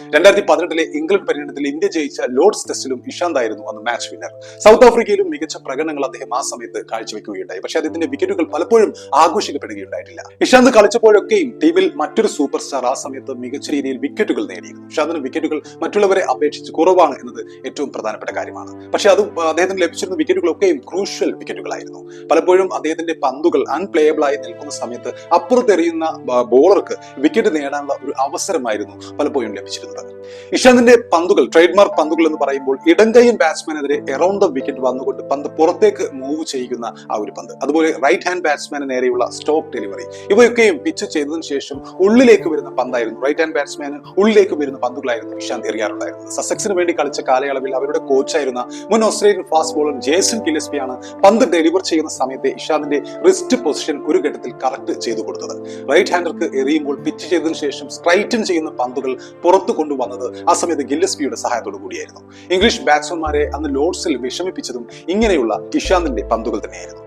2018 England പര്യടനത്തിൽ India ജയിച്ച Lord's ടെസ്റ്റിലും Ishant ആയിരുന്നു അന്ന് മാച്ച് വിന്നർ. സൗത്ത് ആഫ്രിക്കയിലും മികച്ച പ്രകടനങ്ങൾ അദ്ദേഹം ആ സമയത്ത് കാഴ്ചവെക്കുകയുണ്ടായി. പക്ഷേ അദ്ദേഹത്തിന്റെ വിക്കറ്റുകൾ പലപ്പോഴും ആഘോഷിക്കപ്പെടുകയുണ്ടായിട്ടില്ല. ഇഷാന്ത് കളിച്ചപ്പോഴൊക്കെയും ടീമിൽ മറ്റൊരു സൂപ്പർ സ്റ്റാർ ആ സമയത്ത് മികച്ച രീതിയിൽ വിക്കറ്റുകൾ നേടിയിരുന്നു. ഇഷാന്തിന് വിക്കറ്റുകൾ മറ്റുള്ളവരെ അപേക്ഷിച്ച് കുറവാണ് എന്നത് ഏറ്റവും പ്രധാനപ്പെട്ട കാര്യമാണ്. പക്ഷേ അത് അദ്ദേഹത്തിന് ലഭിച്ചിരുന്ന വിക്കറ്റുകളൊക്കെയും ക്രൂഷ്യൽ വിക്കറ്റുകളായിരുന്നു. പലപ്പോഴും അദ്ദേഹത്തിന്റെ പന്തുകൾ അൺപ്ലേയബിൾ ആയി നിൽക്കുന്ന സമയത്ത് അപ്പുറത്തെറിയുന്ന ബോളർക്ക് വിക്കറ്റ് നേടാനുള്ള ഒരു അവസരമായിരുന്നു പലപ്പോഴും ലഭിച്ചിരുന്നത്. ഇഷാന്തിന്റെ പന്തുകൾ, ട്രേഡ്മാർക്ക് പന്തുകൾ എന്ന് പറയുമ്പോൾ ഇടംകൈയൻ ബാറ്റ്സ്മാനെതിരെ എറൗണ്ട് ദ വിക്കറ്റ് വന്നുകൊണ്ട് പന്ത് പുറത്തേക്ക് മൂവ് ചെയ്യുന്ന ആ ഒരു പന്ത്, അതുപോലെ റൈറ്റ് ഹാൻഡ് ബാറ്റ്സ്മാന് നേരെയുള്ള സ്റ്റോക്ക് ഡെലിവറി, ഇവയൊക്കെയും പിച്ച് ചെയ്തതിനു ശേഷം ഉള്ളിലേക്ക് വരുന്ന പന്തായിരുന്നു. റൈറ്റ് ഹാൻഡ് ബാറ്റ്സ്മാന് ഉള്ളിലേക്ക് വരുന്ന പന്തുകളായിരുന്നു ഇഷാന്ത് എറിയാറുണ്ടായിരുന്നത്. സസെക്സിന് വേണ്ടി കളിച്ച കാലയളവിൽ അവരുടെ കോച്ചായിരുന്ന മുൻ ഓസ്ട്രേലിയൻ ഫാസ്റ്റ് ബോളർ ജേസൺ ഗില്ലസ്പിയാണ് പന്ത് ഡെലിവർ ചെയ്യുന്ന സമയത്ത് ഇഷാന്തിന്റെ റിസ്റ്റ് പൊസിഷൻ ഒരു ഘട്ടത്തിൽ കറക്റ്റ് ചെയ്തു കൊടുത്തത്. റൈറ്റ് ഹാൻഡർക്ക് എറിയുമ്പോൾ പിച്ച് ചെയ്തതിനു ശേഷം സ്ട്രൈറ്റൻ ചെയ്യുന്ന പന്തുകൾ പുറത്തു കൊണ്ടുവന്നത് ആ സമയത്ത് ഗില്ലസ്പിയുടെ സഹായത്തോടു കൂടിയായിരുന്നു. ഇംഗ്ലീഷ് ബാറ്റ്സ്മാൻമാരെ അന്ന് ലോർഡ്സിൽ വിഷമിപ്പിച്ചതും ഇങ്ങനെയുള്ള ഇഷാന്തിന്റെ പന്തുകൾ തന്നെയായിരുന്നു.